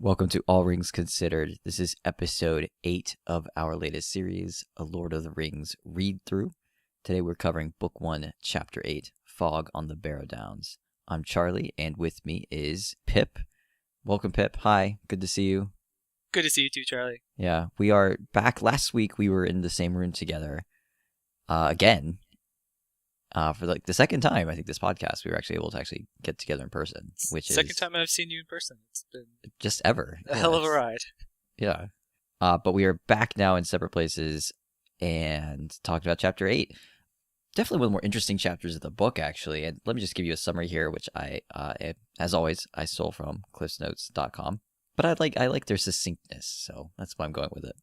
Welcome to All Rings Considered. This is episode 8 of our latest series, A Lord of the Rings read-through. Today we're covering Book 1, Chapter 8, Fog on the Barrow-Downs. I'm Charlie, and with me is Pip. Welcome, Pip. Hi. Good to see you. Good to see you too, Charlie. Yeah, we are back. Last week we were in the same room together again. For like the second time, I think, this podcast, we were actually able to actually get together in person, which is... Second time I've seen you in person. It's been just ever. a hell of a ride. Yeah. But we are back now in separate places and talking about Chapter 8. Definitely one of the more interesting chapters of the book, actually. And let me just give you a summary here, which I, as always, I stole from cliffsnotes.com. But I like their succinctness, so that's why I'm going with it.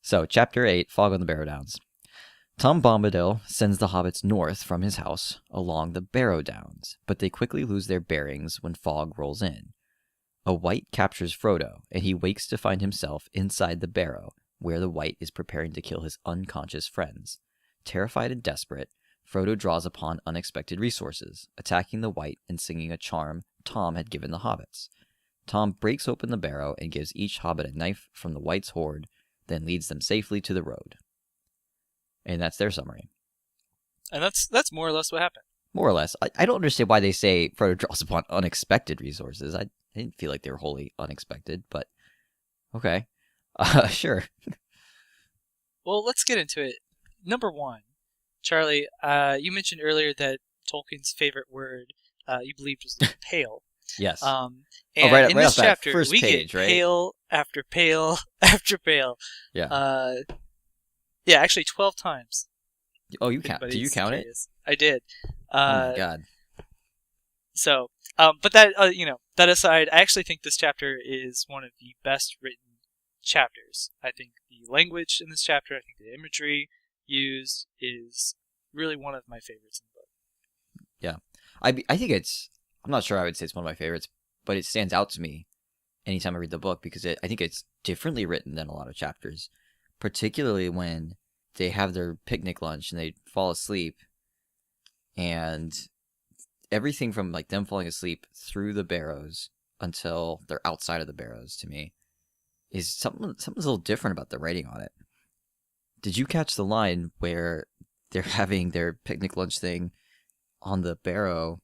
So, Chapter 8, Fog on the Barrow-Downs. Tom Bombadil sends the hobbits north from his house along the Barrow-Downs, but they quickly lose their bearings when fog rolls in. A wight captures Frodo, and he wakes to find himself inside the barrow, where the wight is preparing to kill his unconscious friends. Terrified and desperate, Frodo draws upon unexpected resources, attacking the wight and singing a charm Tom had given the hobbits. Tom breaks open the barrow and gives each hobbit a knife from the wight's hoard, then leads them safely to the road. And that's their summary. And that's more or less what happened. More or less. I don't understand why they say Frodo draws upon unexpected resources. I didn't feel like they were wholly unexpected, but okay. Sure. Well, let's get into it. Number one, Charlie, you mentioned earlier that Tolkien's favorite word you believed was pale. Yes. And right in off this that chapter, first we page, get right? pale after pale after pale. Yeah. Yeah, actually 12 times. Oh, you count? Do you count it? I did. Oh my god. So, but that that aside, I actually think this chapter is one of the best written chapters. I think the language in this chapter, I think the imagery used is really one of my favorites in the book. Yeah, I think it's. I'm not sure I would say it's one of my favorites, but it stands out to me anytime I read the book because I think it's differently written than a lot of chapters, particularly when they have their picnic lunch and they fall asleep, and everything from like them falling asleep through the barrows until they're outside of the barrows, to me, is something's a little different about the writing on it. Did you catch the line where they're having their picnic lunch thing on the barrow,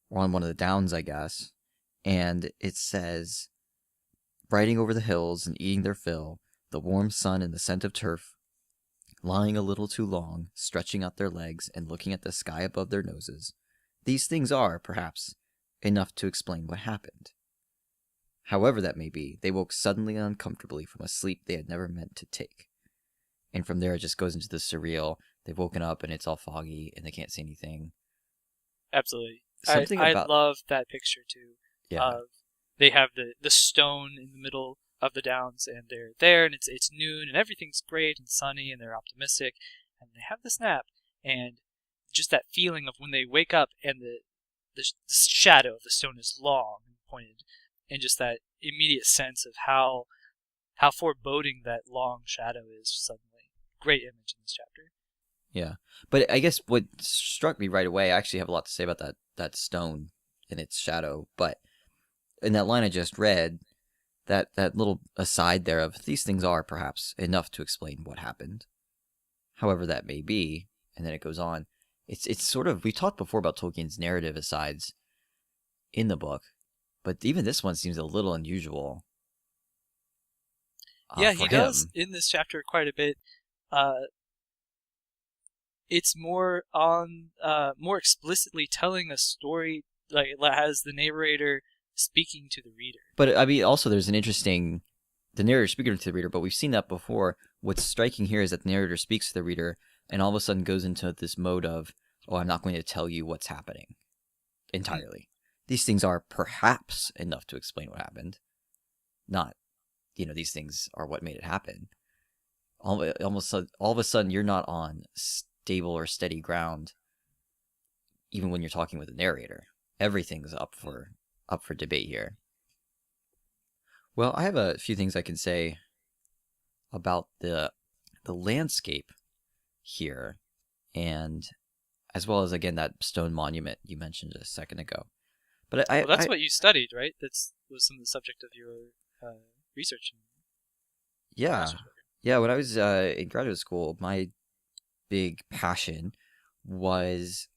or on one of the downs, I guess, and it says, riding over the hills and eating their fill, the warm sun and the scent of turf, lying a little too long, stretching out their legs and looking at the sky above their noses. These things are, perhaps, enough to explain what happened. However that may be, they woke suddenly and uncomfortably from a sleep they had never meant to take. And from there it just goes into the surreal. They've woken up and it's all foggy and they can't see anything. Absolutely. I love that picture too. Yeah. They have the stone in the middle of the downs, and they're there, and it's noon, and everything's great and sunny, and they're optimistic, and they have this nap, and just that feeling of when they wake up, and the shadow of the stone is long and pointed, and just that immediate sense of how foreboding that long shadow is suddenly. Great image in this chapter. Yeah. But I guess what struck me right away, I actually have a lot to say about that stone and its shadow, but in that line I just read, that little aside there of these things are perhaps enough to explain what happened, however that may be, and then it goes on. It's sort of, we talked before about Tolkien's narrative asides in the book, but even this one seems a little unusual. Yeah, he does in this chapter quite a bit. It's more explicitly telling a story, like it has the narrator speaking to the reader. But I mean, also there's an interesting, the narrator speaking to the reader, but we've seen that before. What's striking here is that the narrator speaks to the reader and all of a sudden goes into this mode of, oh, I'm not going to tell you what's happening entirely. These things are perhaps enough to explain what happened. Not, these things are what made it happen. All of a sudden you're not on stable or steady ground, even when you're talking with the narrator. Everything's up for debate here. Well, I have a few things I can say about the landscape here, and as well as, again, that stone monument you mentioned a second ago. But that's what you studied, right? Was some of the subject of your research in Yeah. master's program. Yeah, when I was in graduate school, my big passion was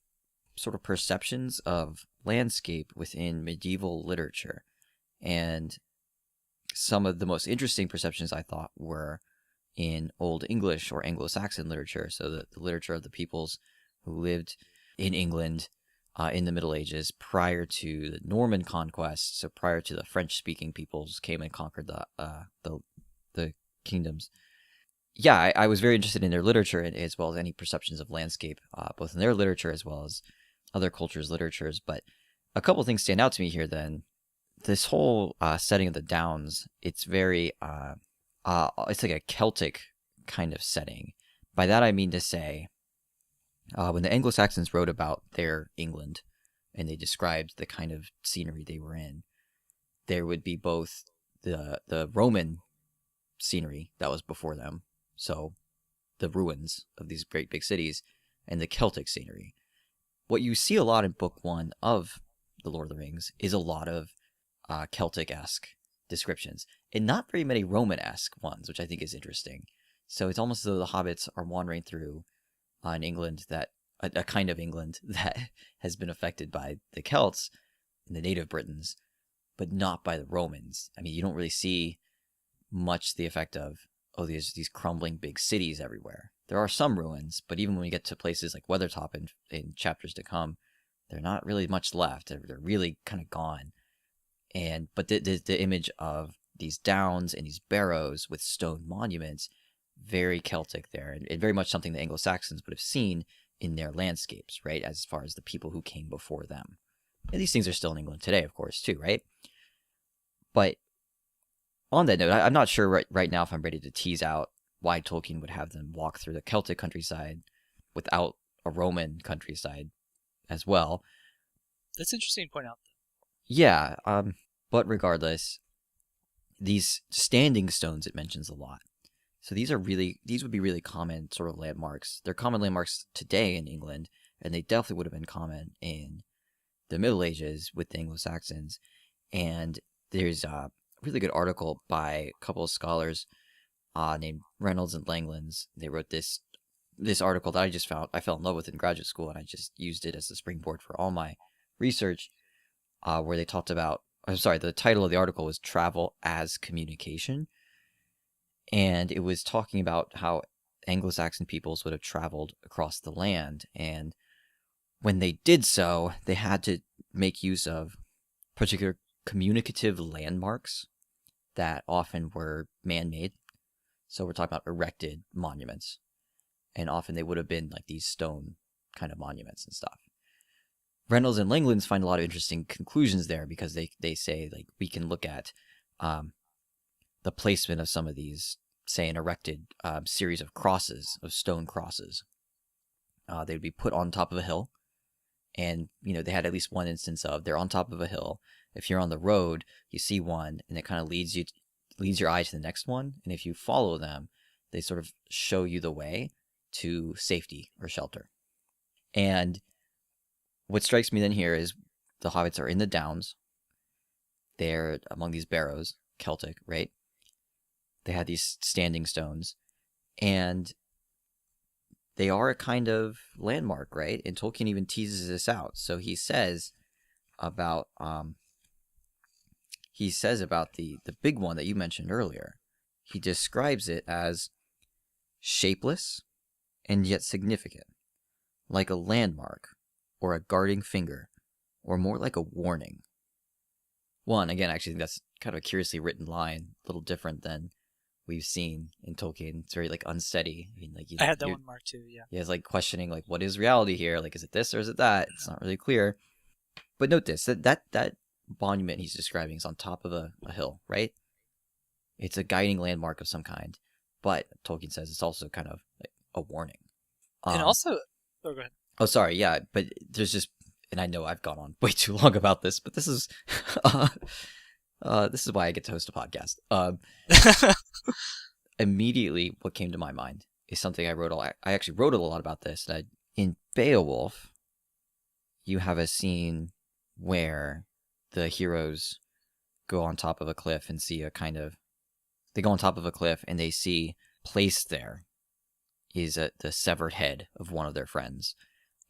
sort of perceptions of landscape within medieval literature. And some of the most interesting perceptions I thought were in Old English or Anglo-Saxon literature, so the literature of the peoples who lived in England in the Middle Ages prior to the Norman conquest, so prior to the French-speaking peoples came and conquered the kingdoms. Yeah, I was very interested in their literature as well as any perceptions of landscape, both in their literature as well as other cultures' literatures. But a couple things stand out to me here then. This whole setting of the Downs, it's very, it's like a Celtic kind of setting. By that I mean to say, when the Anglo-Saxons wrote about their England and they described the kind of scenery they were in, there would be both the Roman scenery that was before them, so the ruins of these great big cities, and the Celtic scenery. What you see a lot in book one of The Lord of the Rings is a lot of Celtic-esque descriptions, and not very many Roman-esque ones, which I think is interesting. So it's almost as though the hobbits are wandering through an England that, a kind of England that has been affected by the Celts and the native Britons, but not by the Romans. I mean, you don't really see much the effect of, oh, these crumbling big cities everywhere. There are some ruins, but even when we get to places like Weathertop in chapters to come, they're not really much left. They're really kind of gone. But the image of these downs and these barrows with stone monuments, very Celtic there, and very much something the Anglo-Saxons would have seen in their landscapes, right, as far as the people who came before them. And these things are still in England today, of course, too, right? But on that note, I'm not sure right now if I'm ready to tease out why Tolkien would have them walk through the Celtic countryside without a Roman countryside as well. That's interesting to point out. Yeah, but regardless, these standing stones it mentions a lot. So these would be really common sort of landmarks. They're common landmarks today in England, and they definitely would have been common in the Middle Ages with the Anglo-Saxons. And there's a really good article by a couple of scholars named Reynolds and Langlands. They wrote this article that I fell in love with in graduate school, and I just used it as a springboard for all my research, where they talked about, the title of the article was Travel as Communication. And it was talking about how Anglo-Saxon peoples would have traveled across the land. And when they did so, they had to make use of particular communicative landmarks that often were man-made. So we're talking about erected monuments. And often they would have been like these stone kind of monuments and stuff. Reynolds and Langlands find a lot of interesting conclusions there because they say, like, we can look at the placement of some of these, say, an erected series of crosses, of stone crosses. They would be put on top of a hill, and they had at least one instance of they're on top of a hill. If you're on the road, you see one, and it kind of leads your eye to the next one, and if you follow them, they sort of show you the way to safety or shelter. And what strikes me then here is the hobbits are in the Downs. They're among these barrows, Celtic, right? They had these standing stones, and they are a kind of landmark, right? And Tolkien even teases this out. So he says about the big one that you mentioned earlier. He describes it as shapeless and yet significant, like a landmark or a guarding finger, or more like a warning. One, again, I actually think that's kind of a curiously written line, a little different than we've seen in Tolkien. It's very like unsteady. I mean, like I had that one marked too. Yeah. Yeah, it's like questioning, like, what is reality here? Like, is it this or is it that? It's not really clear. But note this: that monument he's describing is on top of a hill, right? It's a guiding landmark of some kind. But Tolkien says it's also kind of like a warning. And also, go ahead. Oh, sorry. Yeah, but there's just, and I know I've gone on way too long about this, but this is why I get to host a podcast. Immediately, what came to my mind is something I wrote. I actually wrote a lot about this. That in Beowulf, you have a scene where the heroes go on top of a cliff and see they go on top of a cliff and they see placed there is the severed head of one of their friends.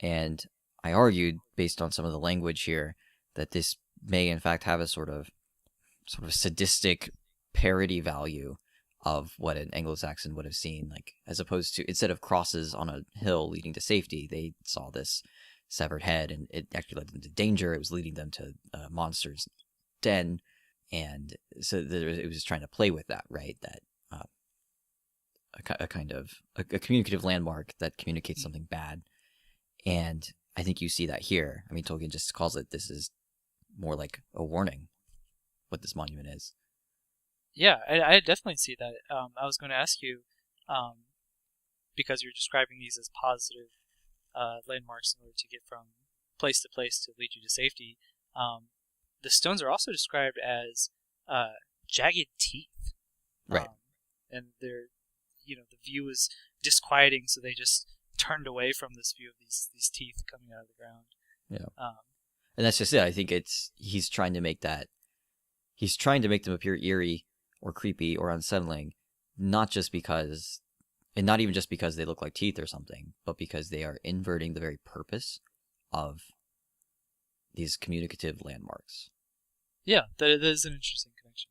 And I argued, based on some of the language here, that this may in fact have a sort of sadistic parody value of what an Anglo-Saxon would have seen, like, as opposed to, instead of crosses on a hill leading to safety, they saw this severed head, and it actually led them to danger. It was leading them to a monster's den, and so it was just trying to play with that, right? That a kind of a communicative landmark that communicates something bad. And I think you see that here. I mean, Tolkien just calls it, this is more like a warning, what this monument is. Yeah, I definitely see that. I was going to ask you, because you're describing these as positive landmarks in order to get from place to place to lead you to safety. The stones are also described as jagged teeth. Right. And they're, the view is disquieting, so they just turned away from this view of these teeth coming out of the ground. Yeah. And that's just it. I think he's trying to make them appear eerie or creepy or unsettling, not even just because they look like teeth or something, but because they are inverting the very purpose of these communicative landmarks. Yeah, that is an interesting connection.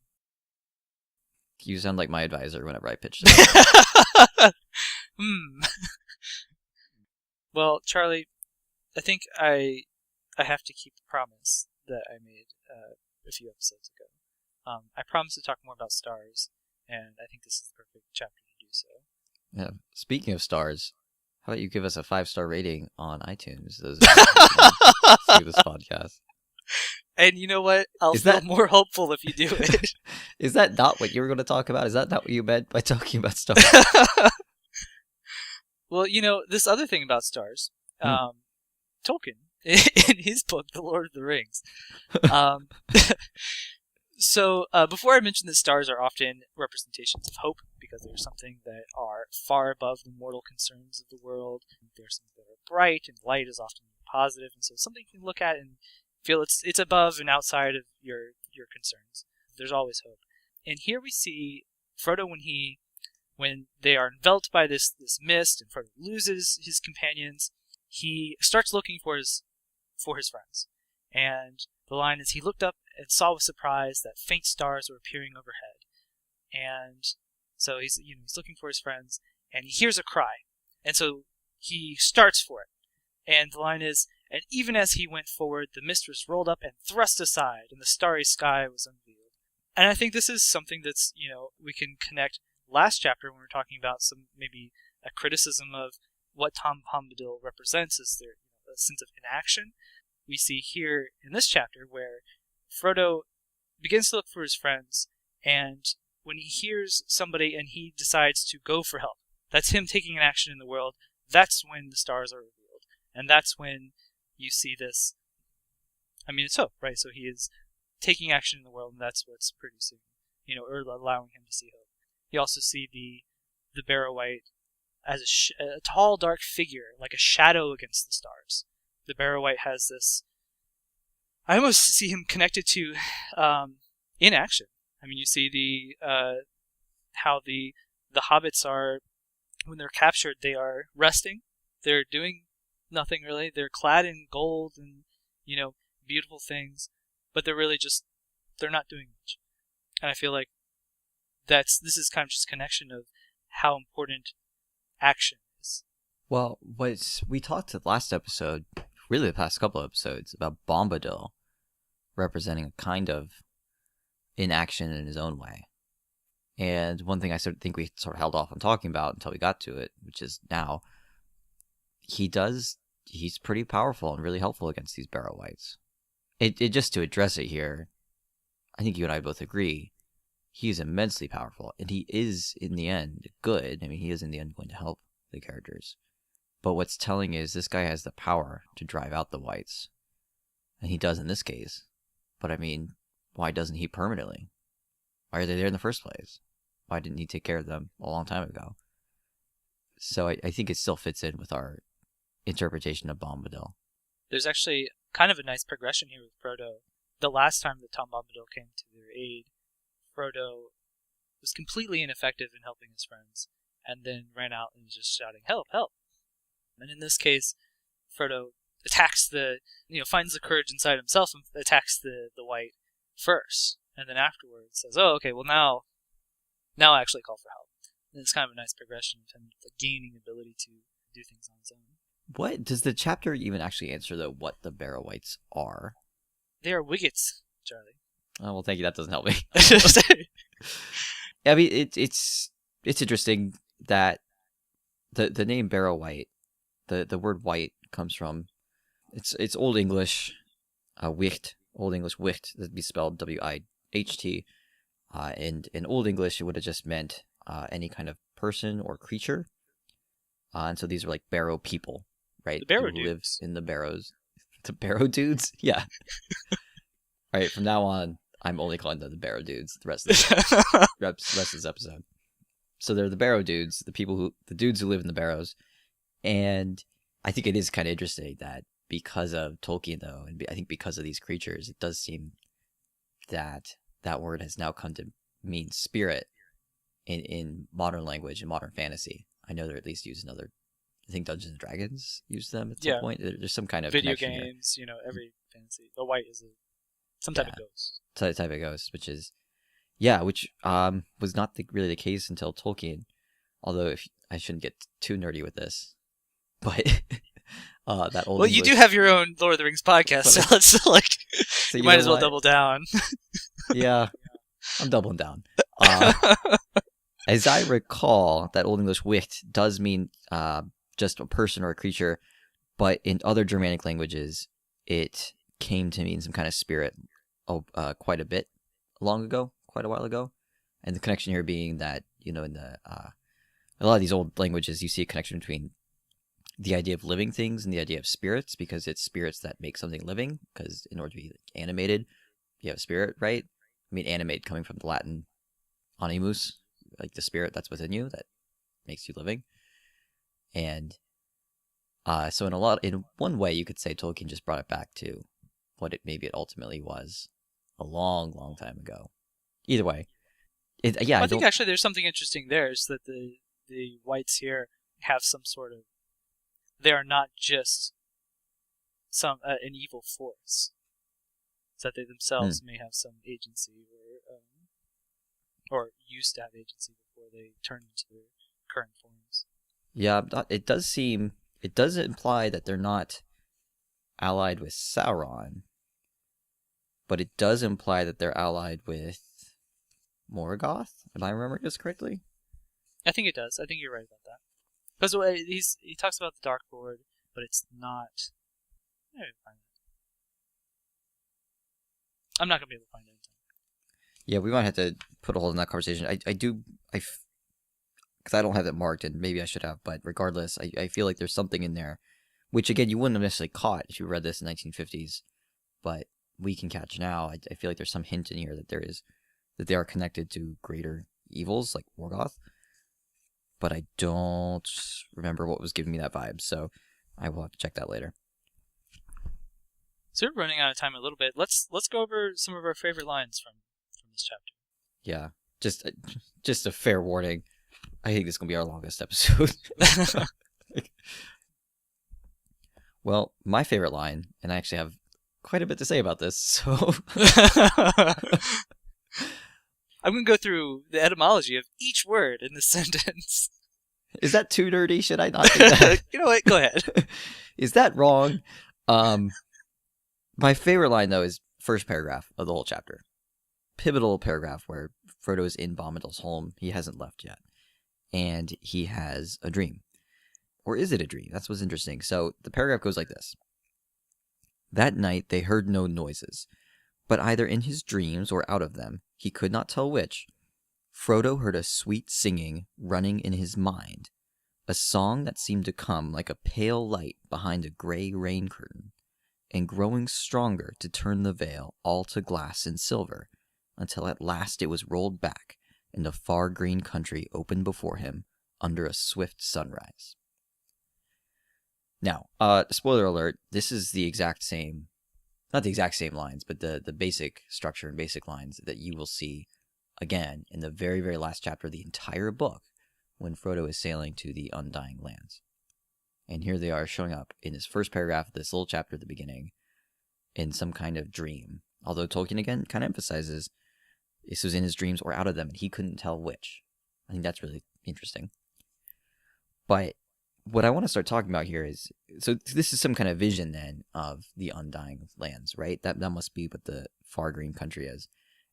You sound like my advisor whenever I pitch this. Well, Charlie, I think I have to keep the promise that I made a few episodes ago. I promised to talk more about stars, and I think this is the perfect chapter to do so. Yeah. Speaking of stars, how about you give us a 5-star rating on iTunes? Those see this podcast. And you know what? I'll feel more hopeful if you do it. Is that not what you were going to talk about? Is that not what you meant by talking about stars? Well, this other thing about stars, Tolkien, in his book, The Lord of the Rings. So, before I mentioned that stars are often representations of hope, because they're something that are far above the mortal concerns of the world. They're something that are bright, and light is often positive, and so something you can look at and feel it's above and outside of your concerns. There's always hope. And here we see Frodo when they are enveloped by this mist, and Frodo loses his companions, he starts looking for his friends. And the line is, he looked up and saw with surprise that faint stars were appearing overhead. And so he's looking for his friends, and he hears a cry. And so he starts for it. And the line is, and even as he went forward, the mist was rolled up and thrust aside, and the starry sky was unveiled. And I think this is something that's, we can connect last chapter when we're talking about maybe a criticism of what Tom Bombadil represents as their a sense of inaction. We see here in this chapter where Frodo begins to look for his friends, and when he hears somebody and he decides to go for help, that's him taking an action in the world. That's when the stars are revealed, and that's when you see this. I mean, it's hope, right? So he is taking action in the world, and that's what's producing, or allowing him to see hope. You also see the Barrow-wight as a tall, dark figure, like a shadow against the stars. The Barrow-wight has this. I almost see him connected to inaction. I mean, you see how the hobbits are, when they're captured, they are resting. They're doing nothing really. They're clad in gold and beautiful things, but they're really they're not doing much. And I feel like this is kind of just a connection of how important action is. Well, we talked the last episode, really the past couple of episodes, about Bombadil representing a kind of inaction in his own way. And one thing I think we sort of held off on talking about until we got to it, which is now, he's pretty powerful and really helpful against these Barrow-wights. It just to address it here, I think you and I both agree, he's immensely powerful, and he is, in the end, good. I mean, he is, in the end, going to help the characters. But what's telling is this guy has the power to drive out the wights. And he does in this case. But I mean, why doesn't he permanently? Why are they there in the first place? Why didn't he take care of them a long time ago? So I think it still fits in with our interpretation of Bombadil. There's actually kind of a nice progression here with Frodo the last time that Tom Bombadil came to their aid, Frodo was completely ineffective in helping his friends, and then ran out and was just shouting, "Help! Help!" And in this case, Frodo attacks finds the courage inside himself and attacks the white first, and then afterwards says, "Oh, okay, well now I actually call for help." And it's kind of a nice progression of him gaining ability to do things on his own. What does the chapter even actually answer though? What the Barrow-wights are? They are Wiggets, Charlie. Oh well, thank you. That doesn't help me. I mean, it's interesting that the name Barrow-wight, the word white comes from it's Old English, wicht, Old English wicht. That'd be spelled W-I-H-T. And in Old English, it would have just meant any kind of person or creature. And so these are like Barrow people, right? The Barrow People who live dudes. in the Barrows. The Barrow dudes? Yeah. All right, from now on, I'm only calling them the Barrow dudes the rest of this episode. So they're the Barrow dudes, the dudes who live in the Barrows. And I think it is kind of interesting that because of Tolkien, though, and I think because of these creatures, it does seem that that word has now come to mean spirit in modern language and modern fantasy. I know they're at least used in other. I think Dungeons and Dragons use them at some point. There's some kind of video connection games. Here. Every fantasy. The white is some type of ghost. Type of ghost, which was not really the case until Tolkien. Although I shouldn't get too nerdy with this, but that old. Well, you do have your own Lord of the Rings podcast, so let's so you might as well double down. Yeah, I'm doubling down. As I recall, that Old English wicht does mean just a person or a creature, but in other Germanic languages, it came to mean some kind of spirit quite a while ago. And the connection here being that, in a lot of these old languages, you see a connection between the idea of living things and the idea of spirits, because it's spirits that make something living, because in order to be animated, you have a spirit, right? I mean, animate coming from the Latin animus, like the spirit that's within you that makes you living. And so in one way, you could say Tolkien just brought it back to what it ultimately was a long, long time ago. Either way, I think actually there's something interesting there, is that the whites here have some sort of, they are not just an evil force. It's that they themselves may have some agency, or used to have agency before they turn into their current forms. Yeah, it does imply that they're not allied with Sauron, but it does imply that they're allied with Morgoth. Am I remembering this correctly? I think it does. I think you're right about that. Because he talks about the Dark Lord, but it's not. I'm not gonna be able to find it. Yeah, we might have to put a hold on that conversation. Because I don't have it marked, and maybe I should have, but regardless, I feel like there's something in there, which again, you wouldn't have necessarily caught if you read this in the 1950s, but we can catch now. I feel like there's some hint in here that they are connected to greater evils, like Morgoth, but I don't remember what was giving me that vibe, so I will have to check that later. So we're running out of time a little bit. Let's go over some of our favorite lines from this chapter. Yeah, just a fair warning. I think this is going to be our longest episode. Well, my favorite line, and I actually have quite a bit to say about this, so... I'm going to go through the etymology of each word in this sentence. Is that too nerdy? Should I not do that? You know what? Go ahead. Is that wrong? My favorite line, though, is first paragraph of the whole chapter. Pivotal paragraph where Frodo is in Bombadil's home. He hasn't left yet. And he has a dream. Or is it a dream? That's what's interesting. So the paragraph goes like this. That night they heard no noises, but either in his dreams or out of them, he could not tell which, Frodo heard a sweet singing running in his mind, a song that seemed to come like a pale light behind a gray rain curtain, and growing stronger to turn the veil all to glass and silver, until at last it was rolled back, and the far green country opened before him under a swift sunrise. Now, spoiler alert, this is the exact same not the exact same lines, but the basic structure and basic lines that you will see again in the very, very last chapter of the entire book when Frodo is sailing to the Undying Lands. And here they are showing up in this first paragraph of this little chapter at the beginning in some kind of dream. Although Tolkien, again, kind of emphasizes this was in his dreams or out of them, and he couldn't tell which. I think that's really interesting. But what I want to start talking about here is, so this is some kind of vision then of the Undying Lands, right? That must be what the far green country is.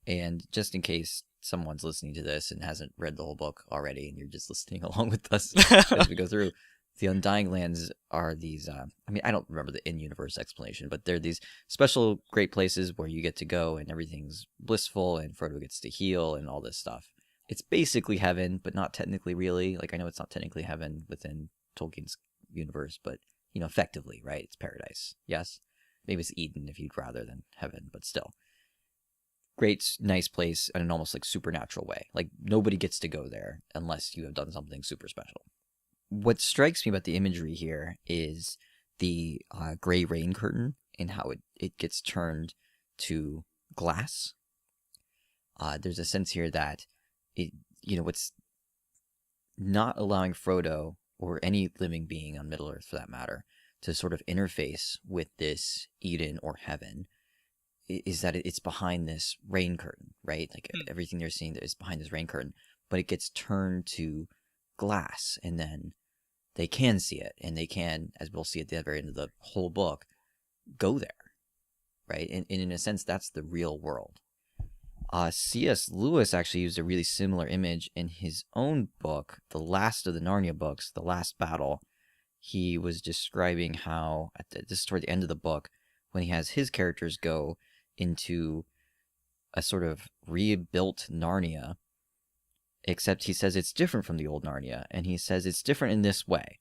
And just in case someone's listening to this and hasn't read the whole book already, and you're just listening along with us as we go through, the Undying Lands are these, I don't remember the in-universe explanation, but they're these special great places where you get to go and everything's blissful and Frodo gets to heal and all this stuff. It's basically heaven, but not technically really. Like, I know it's not technically heaven within Tolkien's universe, but, effectively, right? It's paradise. Yes? Maybe it's Eden if you'd rather than heaven, but still. Great, nice place in an almost like supernatural way. Like, nobody gets to go there unless you have done something super special. What strikes me about the imagery here is the gray rain curtain and how it gets turned to glass. There's a sense here that what's not allowing Frodo or any living being on Middle-earth for that matter to sort of interface with this Eden or heaven is that it's behind this rain curtain, right? Like everything they're seeing is behind this rain curtain, but it gets turned to glass, and then they can see it, and they can, as we'll see at the very end of the whole book, go there, right? And in a sense, that's the real world. C.S. Lewis actually used a really similar image in his own book, the last of the Narnia books, The Last Battle. He was describing how, this is toward the end of the book, when he has his characters go into a sort of rebuilt Narnia, except he says it's different from the old Narnia, and he says it's different in this way.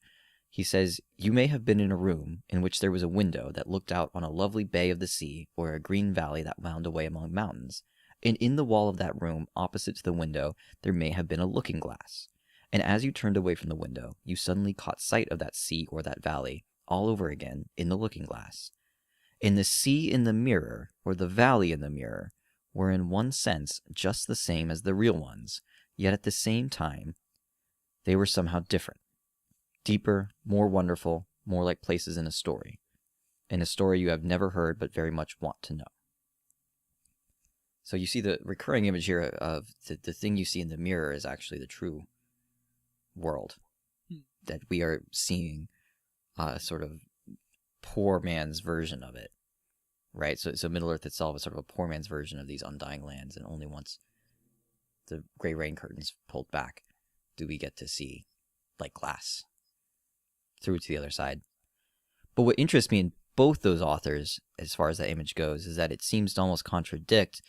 He says, you may have been in a room in which there was a window that looked out on a lovely bay of the sea or a green valley that wound away among mountains. And in the wall of that room, opposite to the window, there may have been a looking glass. And as you turned away from the window, you suddenly caught sight of that sea or that valley, all over again, in the looking glass. And the sea in the mirror, or the valley in the mirror, were in one sense just the same as the real ones, yet at the same time, they were somehow different. Deeper, more wonderful, more like places in a story you have never heard but very much want to know. So you see the recurring image here of the thing you see in the mirror is actually the true world. That we are seeing sort of poor man's version of it, right? So Middle-earth itself is sort of a poor man's version of these Undying Lands, and only once the gray rain curtains pulled back do we get to see, like glass, through to the other side. But what interests me in both those authors, as far as that image goes, is that it seems to almost contradict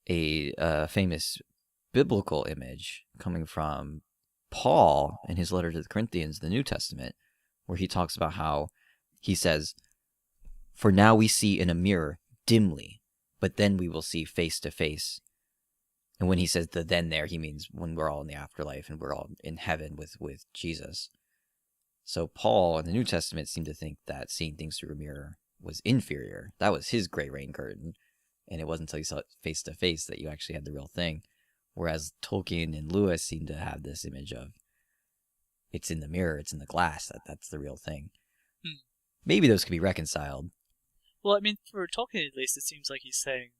a famous biblical image coming from Paul in his letter to the Corinthians, the New Testament, where he talks about how he says, "For now we see in a mirror dimly, but then we will see face to face." And when he says the then there, he means when we're all in the afterlife and we're all in heaven with Jesus. So Paul in the New Testament seemed to think that seeing things through a mirror was inferior. That was his gray rain curtain. And it wasn't until you saw it face to face that you actually had the real thing. Whereas Tolkien and Lewis seem to have this image of it's in the mirror, it's in the glass, that's the real thing. Maybe those could be reconciled. Well, I mean, for Tolkien at least, it seems like he's saying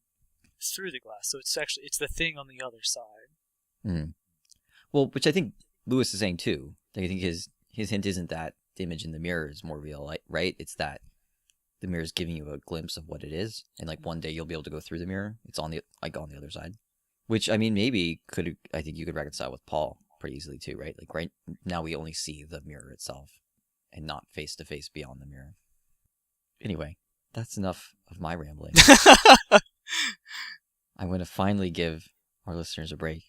through the glass. So it's the thing on the other side. Well, which I think Lewis is saying too. I think his hint isn't that the image in the mirror is more real, right? It's that the mirror is giving you a glimpse of what it is, and like one day you'll be able to go through the mirror. It's on the other side, which I mean I think you could reconcile with Paul pretty easily too, right? Like right now we only see the mirror itself, and not face to face beyond the mirror. Anyway, that's enough of my rambling. I'm going to finally give our listeners a break.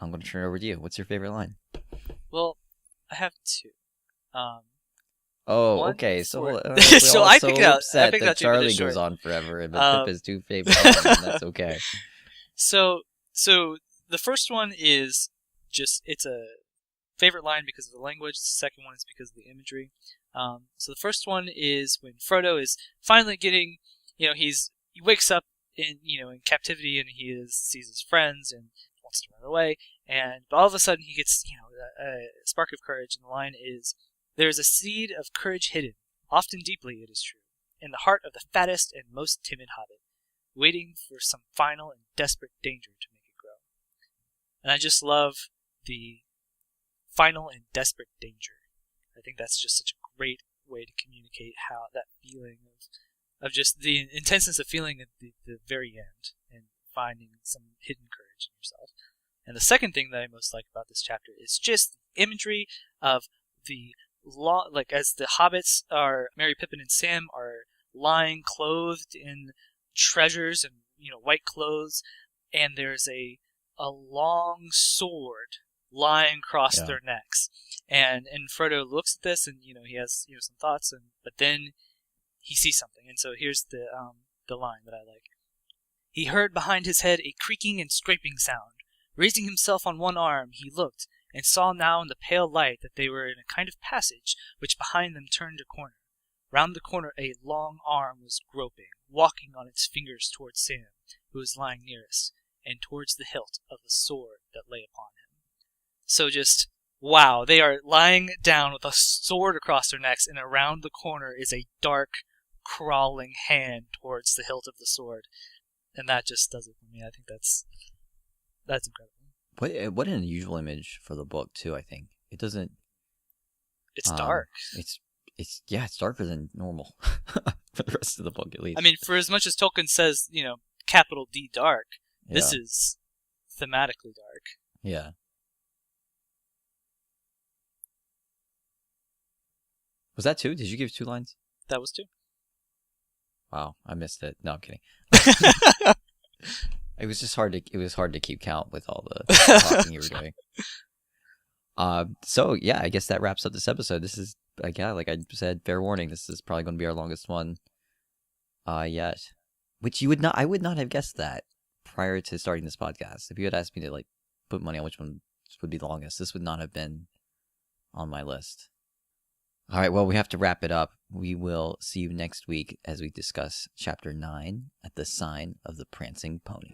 I'm going to turn it over to you. What's your favorite line? Well, I have two. Okay. So, so I picked out. I picked out two Charlie goes on forever, but Pip has two favorite lines, and that's okay. So the first one is just it's a favorite line because of the language. The second one is because of the imagery. So the first one is when Frodo is finally getting he wakes up in in captivity, and sees his friends and wants to run away, but all of a sudden he gets a spark of courage, and the line is, "There is a seed of courage hidden, often deeply, it is true, in the heart of the fattest and most timid hobbit, waiting for some final and desperate danger to make it grow." And I just love the final and desperate danger. I think that's just such a great way to communicate how that feeling of just the intenseness of feeling at the very end, and finding some hidden courage in yourself. And the second thing that I most like about this chapter is just the imagery of the as the hobbits Merry, Pippin, and Sam are lying clothed in treasures and white clothes, and there's a long sword lying across their necks, and Frodo looks at this, and he has some thoughts, but then he sees something, and so here's the line that I like. "He heard behind his head a creaking and scraping sound. Raising himself on one arm, he looked, and saw now in the pale light that they were in a kind of passage, which behind them turned a corner. Round the corner a long arm was groping, walking on its fingers towards Sam, who was lying nearest, and towards the hilt of the sword that lay upon him." So just, wow, they are lying down with a sword across their necks, and around the corner is a dark, crawling hand towards the hilt of the sword. And that just does it for me. I think that's incredible. What an unusual image for the book too. I think it doesn't. It's dark. It's darker than normal for the rest of the book, at least. I mean, for as much as Tolkien says, capital D dark, this is thematically dark. Yeah. Was that 2? Did you give 2 lines? That was 2. Wow, I missed it. No, I'm kidding. It was just hard to keep count with all the talking you were doing. So yeah, I guess that wraps up this episode. This is like I said, fair warning, this is probably going to be our longest one yet. Which I would not have guessed that prior to starting this podcast. If you had asked me to put money on which one would be the longest, this would not have been on my list. All right, well, we have to wrap it up. We will see you next week as we discuss Chapter 9 at the Sign of the Prancing Pony.